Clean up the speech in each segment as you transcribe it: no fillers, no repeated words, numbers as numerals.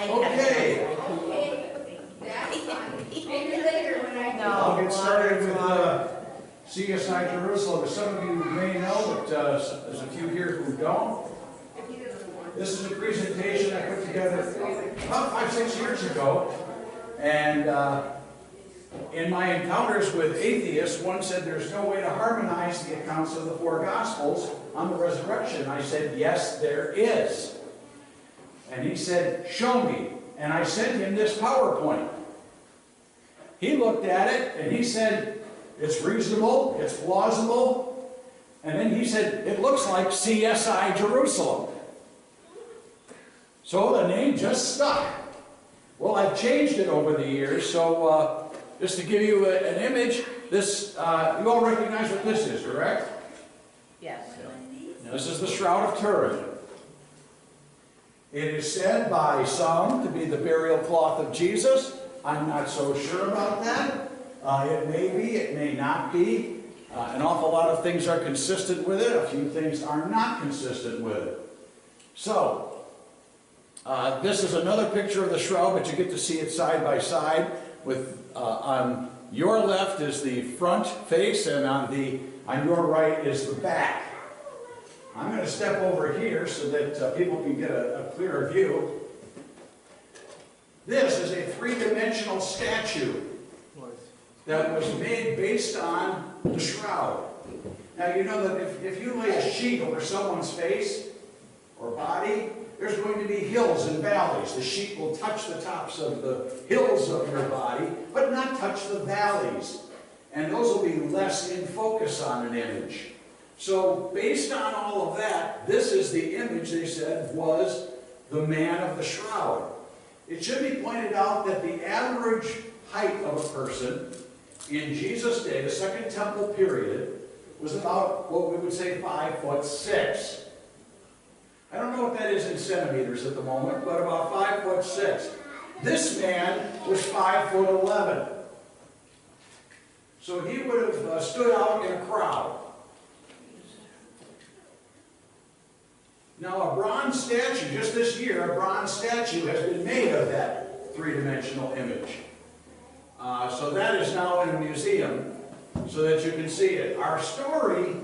Okay. I'll get started with CSI Jerusalem. As some of you may know, but there's a few here who don't. This is a presentation I put together about 5-6 years ago. And in my encounters with atheists, one said there's no way to harmonize the accounts of the four Gospels on the resurrection. I said, yes, there is. And he said, show me. And I sent him this PowerPoint. He looked at it and he said, it's reasonable, it's plausible. And then he said, it looks like CSI Jerusalem. So the name just stuck. Well, I've changed it over the years, so just to give you an image, this, you all recognize what this is, correct? Yes. This is the Shroud of Turin. It is said by some to be the burial cloth of Jesus. I'm not so sure about that. It may be, it may not be. An awful lot of things are consistent with it. A few things are not consistent with it. So, this is another picture of the shroud, but you get to see it side by side. With on your left is the front face, and on your right is the back. I'm going to step over here so that people can get a clearer view. This is a three-dimensional statue that was made based on the shroud. Now you know that if you lay a sheet over someone's face or body, there's going to be hills and valleys. The sheet will touch the tops of the hills of your body, but not touch the valleys. And those will be less in focus on an image. So based on all of that, this is the image they said was the man of the shroud. It should be pointed out that the average height of a person in Jesus' day, the Second Temple period, was about what we would say 5'6". I don't know what that is in centimeters at the moment, but about 5'6". This man was 5'11". So he would have stood out in a crowd. Now a bronze statue, just this year, a bronze statue has been made of that three-dimensional image. So that is now in a museum so that you can see it. Our story,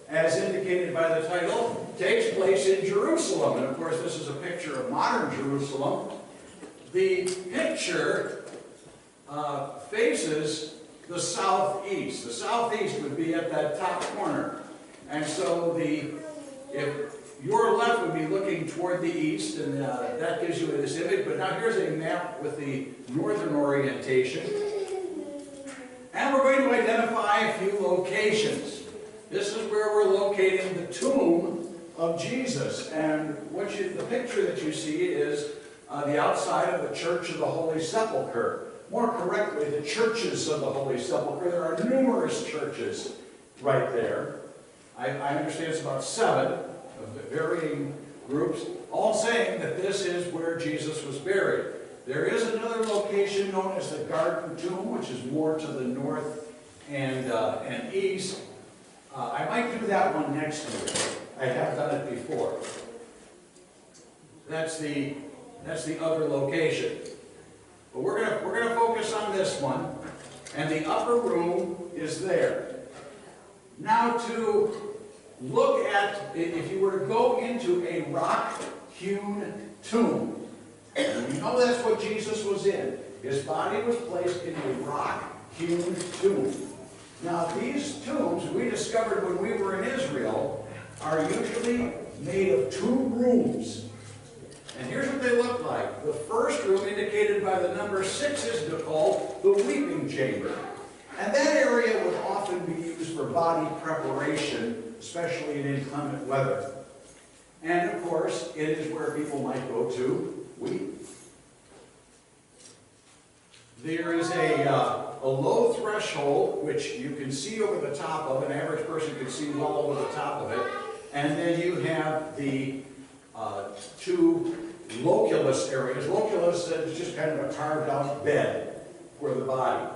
as indicated by the title, takes place in Jerusalem. And of course this is a picture of modern Jerusalem. The picture faces the southeast. The southeast would be at that top corner. And so your left would be looking toward the east, and that gives you this image. But now here's a map with the northern orientation. And we're going to identify a few locations. This is where we're locating the tomb of Jesus. And the picture that you see is the outside of the Church of the Holy Sepulchre. More correctly, the churches of the Holy Sepulchre. There are numerous churches right there. I understand it's about 7. Of varying groups, all saying that this is where Jesus was buried. There is another location known as the Garden Tomb, which is more to the north and east. I might do that one next year. I have done it before. That's the other location. But we're gonna focus on this one, and the upper room is there. Now to look at, if you were to go into a rock-hewn tomb, and you know that's what Jesus was in. His body was placed in a rock-hewn tomb. Now these tombs, we discovered when we were in Israel, are usually made of 2 rooms. And here's what they look like. The first room, indicated by the number 6, is called the weeping chamber. And that area would often be used for body preparation, especially in inclement weather. And of course, it is where people might go to weep. There is a low threshold, which you can see over the top of. An average person can see well over the top of it. And then you have the 2 loculus areas. Loculus is just kind of a carved out bed for the body.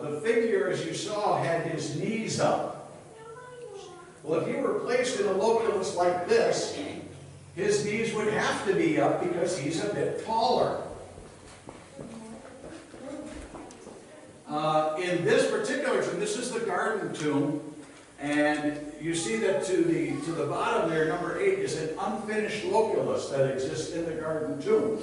The figure, as you saw, had his knees up. Well, if you were placed in a loculus like this, his knees would have to be up because he's a bit taller. In this particular tomb, this is the garden tomb, and you see that to the bottom there, number 8, is an unfinished loculus that exists in the garden tomb.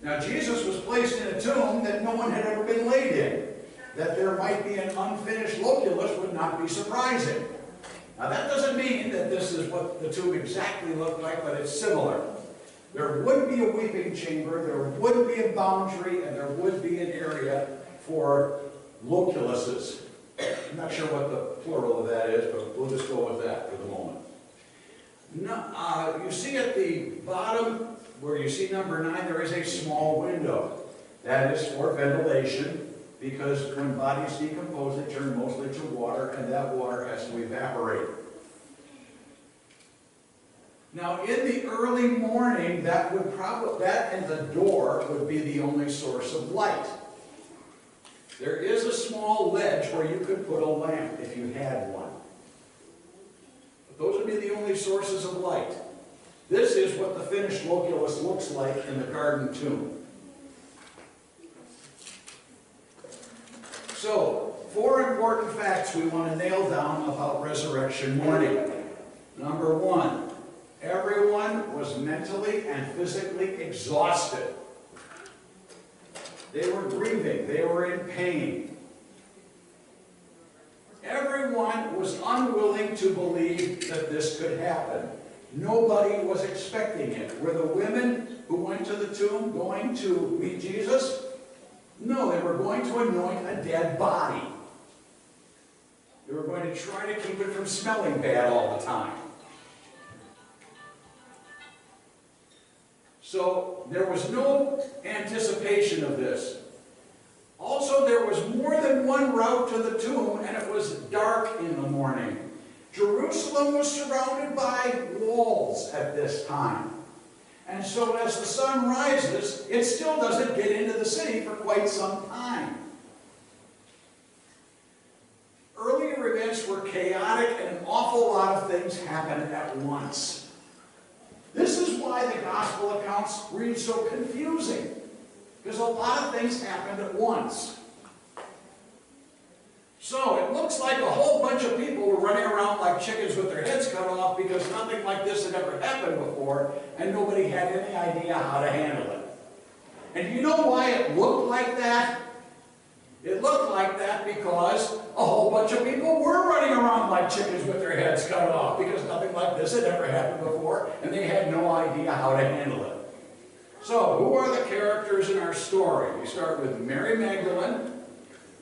Now, Jesus was placed in a tomb that no one had ever been laid in. That there might be an unfinished loculus would not be surprising. Now, that doesn't mean that this is what the tomb exactly looked like, but it's similar. There would be a weeping chamber, there would be a boundary, and there would be an area for loculuses. I'm not sure what the plural of that is, but we'll just go with that for the moment. You see at the bottom, where you see number 9, there is a small window. That is for ventilation, because when bodies decompose, they turn mostly to water, and that water has to evaporate. Now, in the early morning, that and the door would be the only source of light. There is a small ledge where you could put a lamp if you had one. But those would be the only sources of light. This is what the finished loculus looks like in the garden tomb. So, 4 important facts we want to nail down about resurrection morning. Number 1, everyone was mentally and physically exhausted. They were grieving. They were in pain. Everyone was unwilling to believe that this could happen. Nobody was expecting it. Were the women who went to the tomb going to meet Jesus? No, they were going to anoint a dead body. They were going to try to keep it from smelling bad all the time. So there was no anticipation of this. Also, there was more than one route to the tomb, and it was dark in the morning. Jerusalem was surrounded by walls at this time. And so as the sun rises, it still doesn't get into the city for quite some time. Earlier events were chaotic, and an awful lot of things happened at once. This is why the gospel accounts read so confusing, because a lot of things happened at once. So it looks like a whole bunch of people were running around like chickens with their heads cut off because nothing like this had ever happened before, and nobody had any idea how to handle it. And you know why it looked like that? It looked like that because a whole bunch of people were running around like chickens with their heads cut off because nothing like this had ever happened before, and they had no idea how to handle it. So, who are the characters in our story? We start with Mary Magdalene,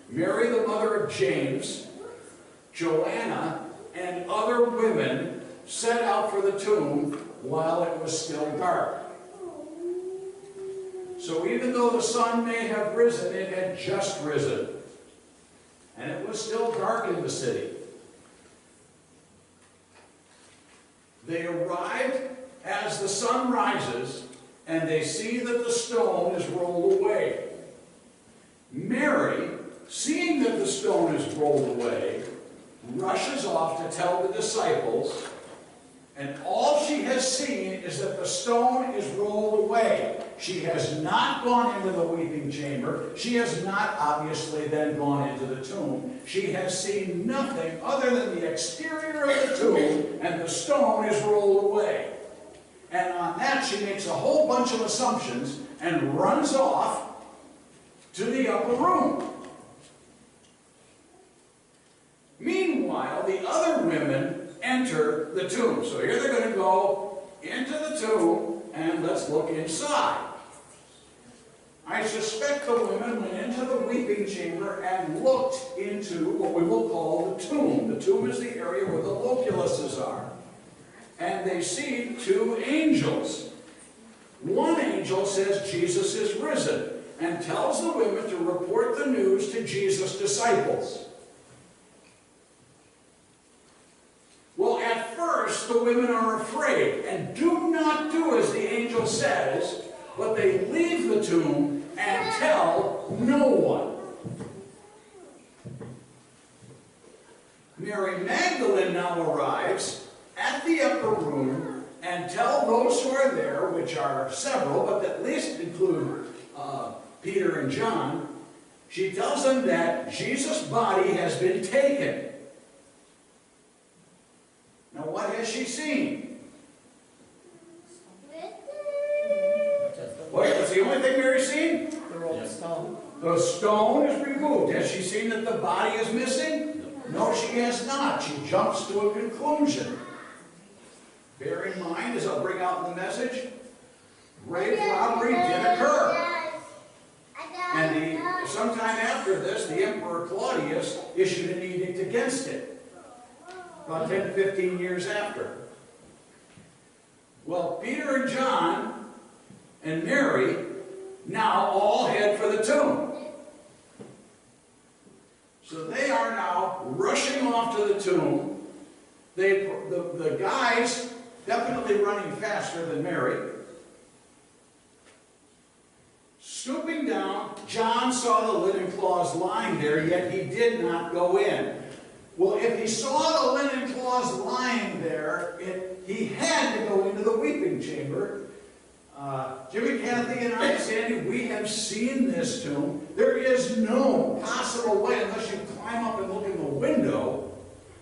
Mary the mother of James, Joanna, and other women set out for the tomb while it was still dark. So even though the sun may have risen, it had just risen. And it was still dark in the city. They arrived as the sun rises, and they see that the stone is rolled away. Mary, seeing that the stone is rolled away, rushes off to tell the disciples, and all she has seen is that the stone is rolled away. She has not gone into the weeping chamber. She has not obviously then gone into the tomb. She has seen nothing other than the exterior of the tomb, and the stone is rolled away. And on that she makes a whole bunch of assumptions and runs off to the upper room. Meanwhile, the other women enter the tomb. So here they're going to go into the tomb, and let's look inside. I suspect the women went into the weeping chamber and looked into what we will call the tomb. The tomb is the area where the loculuses are. And they see 2 angels. One angel says Jesus is risen and tells the women to report the news to Jesus' disciples. Well, at first, the women are afraid and do not do as the angel says, but they leave the tomb and tell no one. Mary Magdalene now arrives at the upper room, and and tell those who are there, which are several, but at least include Peter and John, she tells them that Jesus' body has been taken. Now what has she seen? What's the only thing Mary's seen? The rolled stone. The stone is removed. Has she seen that the body is missing? No, she has not. She jumps to a conclusion. Bear in mind, as I'll bring out in the message, grave robbery did occur. And sometime after this, the Emperor Claudius issued an edict against it. About 10 to 15 years after. Well, Peter and John and Mary now all head for the tomb. So they are now rushing off to the tomb. The guys definitely running faster than Mary. Stooping down, John saw the linen cloths lying there, yet he did not go in. Well, if he saw the linen cloths lying there, he had to go into the weeping chamber. Jimmy, Kathy, and I, Sandy, we have seen this tomb. There is no possible way, unless you climb up and look in the window,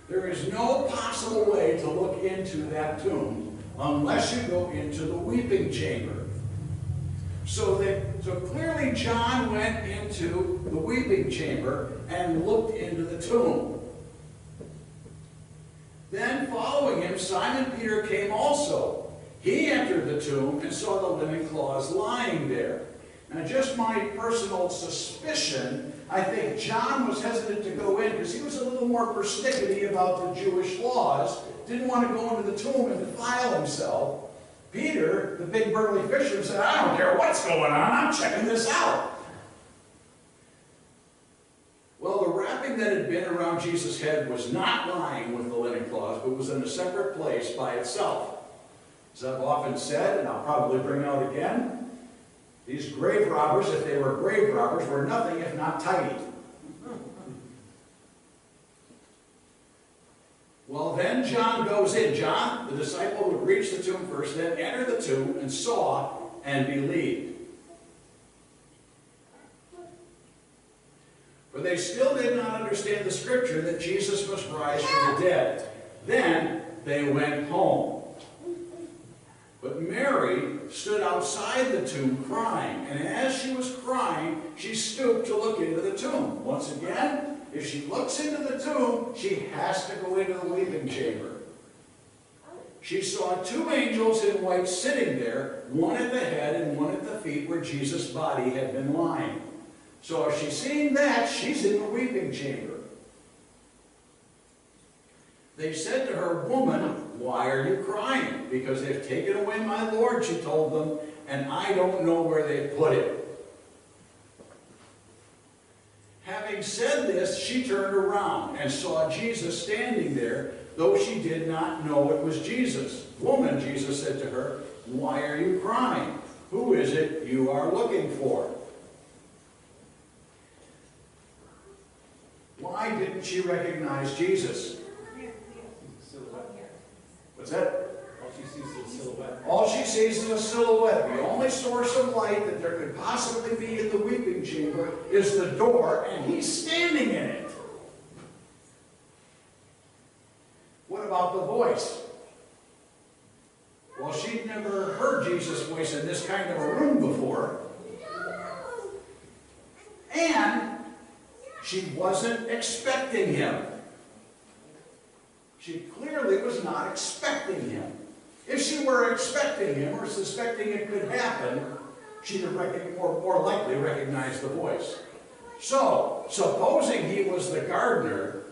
there is no possible way to look into that tomb unless you go into the weeping chamber. So clearly John went into the weeping chamber and looked into the tomb. Then following him, Simon Peter came also. He entered the tomb and saw the linen cloths lying there. Now just my personal suspicion, I think John was hesitant to go in because he was a little more persnickety about the Jewish laws, didn't want to go into the tomb and defile himself. Peter, the big burly fisherman, said, I don't care what's going on, I'm checking this out. Well, the wrapping that had been around Jesus' head was not lying with the linen cloths, but was in a separate place by itself. As I've often said, and I'll probably bring out again, these grave robbers, if they were grave robbers, were nothing if not tidy. Well, then John goes in. John, the disciple who reached the tomb first, then entered the tomb and saw and believed. For they still did not understand the scripture that Jesus must rise from the dead. Then they went home. But Mary stood outside the tomb crying, and as she was crying, she stooped to look into the tomb. Once again, if she looks into the tomb, she has to go into the weeping chamber. She saw two angels in white sitting there, one at the head and one at the feet where Jesus' body had been lying. So if she's seeing that, she's in the weeping chamber. They said to her, Woman, why are you crying? Because they've taken away my Lord, she told them, and I don't know where they put him. Having said this, she turned around and saw Jesus standing there, though she did not know it was Jesus. Woman, Jesus said to her, why are you crying? Who is it you are looking for? Why didn't she recognize Jesus? What's that? All she sees is a silhouette. All she sees is a silhouette. The only source of light that there could possibly be in the weeping chamber is the door, and he's standing in it. What about the voice? Well, she'd never heard Jesus' voice in this kind of a room before. And she wasn't expecting him. She clearly was not expecting him. If she were expecting him or suspecting it could happen, she'd have more likely recognized the voice. So, supposing he was the gardener,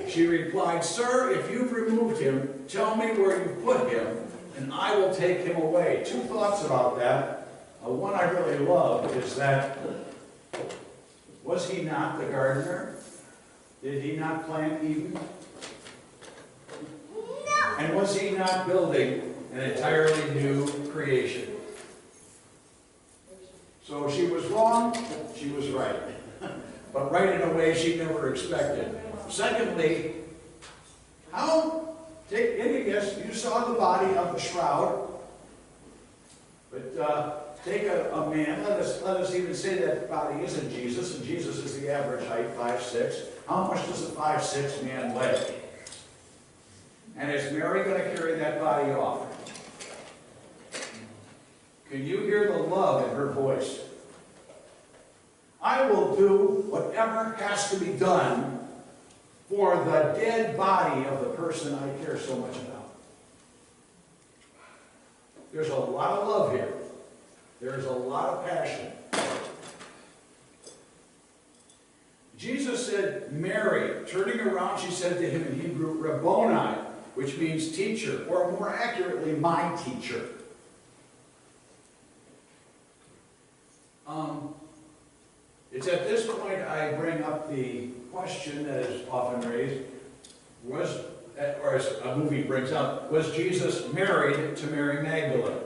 she replied, Sir, if you've removed him, tell me where you put him, and I will take him away. Two thoughts about that. One I really love is that, was he not the gardener? Did he not plant Eden? And was he not building an entirely new creation? So she was wrong, she was right. But right in a way she never expected. Secondly, how Yes, you saw the body of the shroud. But take a man, let us even say that body isn't Jesus, and Jesus is the average height, 5'6". How much does a 5'6" man weigh? And is Mary going to carry that body off? Can you hear the love in her voice? I will do whatever has to be done for the dead body of the person I care so much about. There's a lot of love here. There's a lot of passion. Jesus said, Mary, turning around, she said to him in Hebrew, Rabboni, which means teacher, or more accurately, my teacher. It's at this point I bring up the question that is often raised, or as a movie brings up, was Jesus married to Mary Magdalene?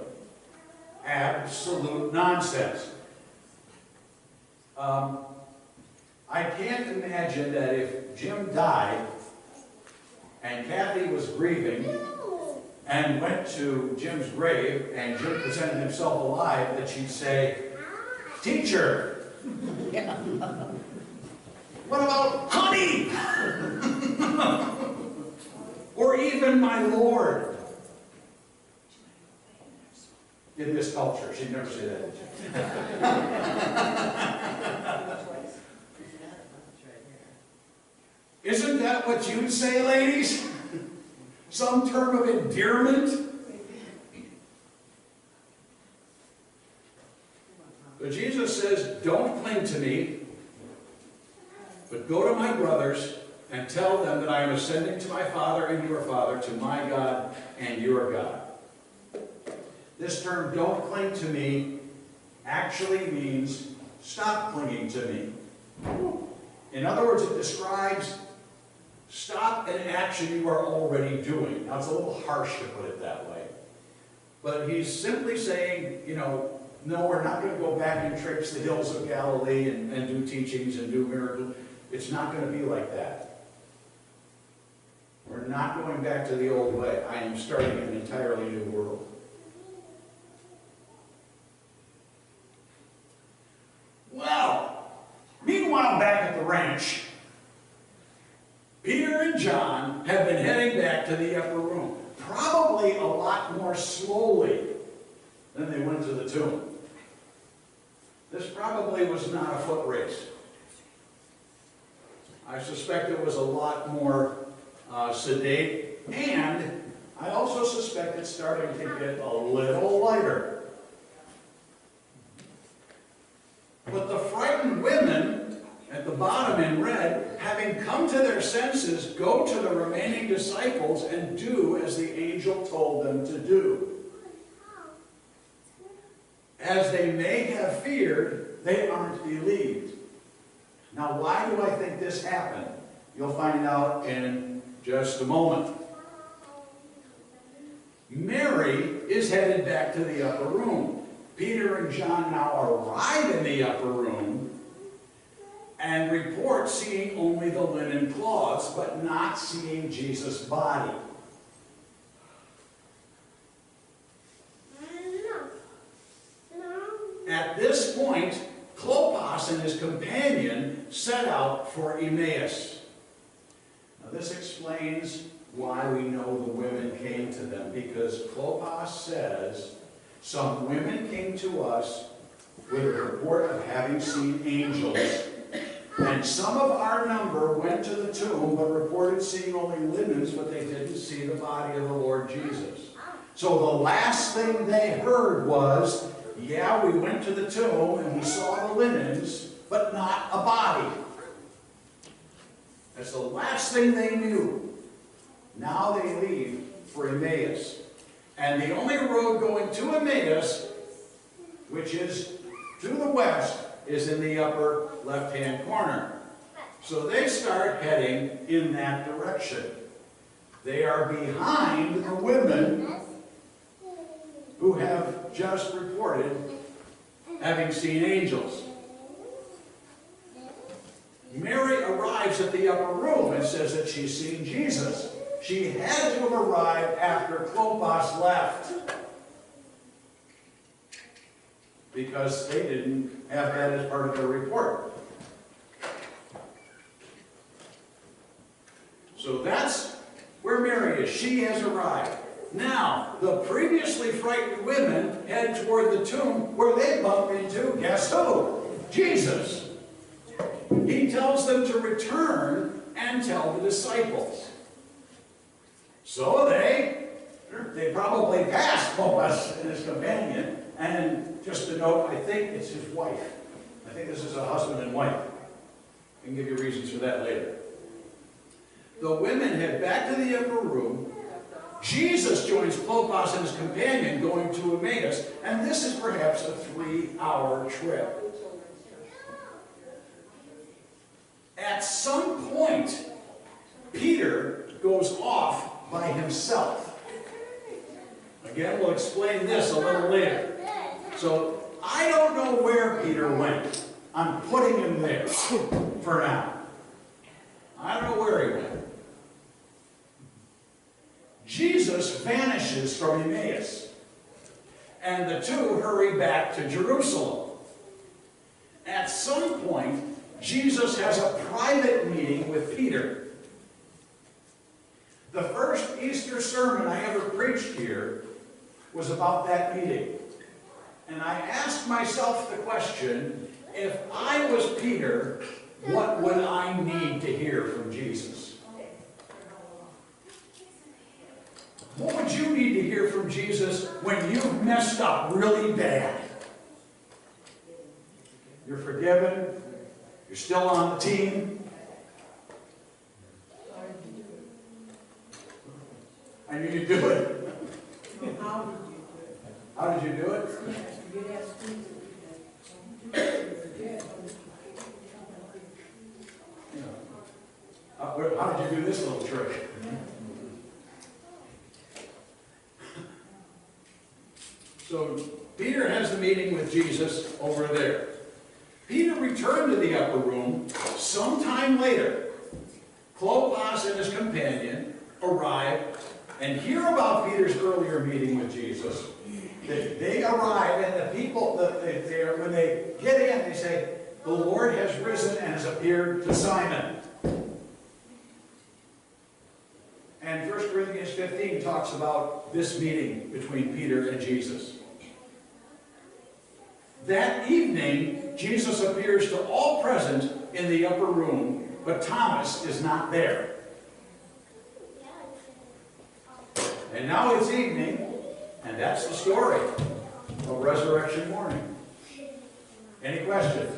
Absolute nonsense. I can't imagine that if Jim died and Kathy was grieving and went to Jim's grave and Jim presented himself alive, that she'd say, teacher, what about honey? Or even my Lord. In this culture, she'd never say that. Isn't that what you'd say, ladies? Some term of endearment? But Jesus says, don't cling to me, but go to my brothers and tell them that I am ascending to my Father and your Father, to my God and your God. This term, don't cling to me, actually means stop clinging to me. In other words, it describes stop an action you are already doing. Now, it's a little harsh to put it that way. But he's simply saying, no, we're not going to go back and traipse the hills of Galilee and do teachings and do miracles. It's not going to be like that. We're not going back to the old way. I am starting an entirely new world. Well, meanwhile, back at the ranch, Peter and John have been heading back to the upper room, probably a lot more slowly than they went to the tomb. This probably was not a foot race. I suspect it was a lot more sedate, and I also suspect it's starting to get a little lighter. But the frightened women at the bottom in red, having come to their senses, go to the remaining disciples and do as the angel told them to do. As they may have feared, they aren't believed. Now, why do I think this happened? You'll find out in just a moment. Mary is headed back to the upper room. Peter and John now arrive in the upper room and report seeing only the linen cloths, but not seeing Jesus' body. At this point, Clopas and his companion set out for Emmaus. Now this explains why we know the women came to them, because Clopas says, some women came to us with a report of having seen angels, and some of our number went to the tomb but reported seeing only linens, but they didn't see the body of the Lord Jesus. So the last thing they heard was, yeah, we went to the tomb and we saw the linens, but not a body. That's the last thing they knew. Now they leave for Emmaus. And the only road going to Emmaus, which is to the west, is in the upper left-hand corner. So they start heading in that direction. They are behind the women who have just reported having seen angels. Mary arrives at the upper room and says that she's seen Jesus. She had to have arrived after Clopas left, because they didn't have that as part of their report. So that's where Mary is. She has arrived. Now, the previously frightened women head toward the tomb, where they bump into, guess who? Jesus. He tells them to return and tell the disciples. So they probably passed Clopas and his companion, and just a note, I think it's his wife. I think this is a husband and wife. I can give you reasons for that later. The women head back to the upper room. Jesus joins Clopas and his companion going to Emmaus, and this is perhaps a 3-hour trip. At some point, Peter goes off by himself. Again, we'll explain this a little later. So, I don't know where Peter went. I'm putting him there for now. I don't know where he went. Jesus vanishes from Emmaus, and the two hurry back to Jerusalem. At some point, Jesus has a private meeting with Peter. The first Easter sermon I ever preached here was about that meeting. And I asked myself the question, if I was Peter, what would I need to hear from Jesus? What would you need to hear from Jesus when you've messed up really bad? You're forgiven. You're still on the team. I knew you'd do it. How did you do it? How did you do this little trick? So Peter has the meeting with Jesus over there. Peter returned to the upper room sometime later. Clopas and his companion arrive and hear about Peter's earlier meeting with Jesus. They arrive, and the people, when they get in, they say, the Lord has risen and has appeared to Simon. And 1 Corinthians 15 talks about this meeting between Peter and Jesus. That evening, Jesus appears to all present in the upper room, but Thomas is not there. And now it's evening, and that's the story of resurrection morning. Any questions?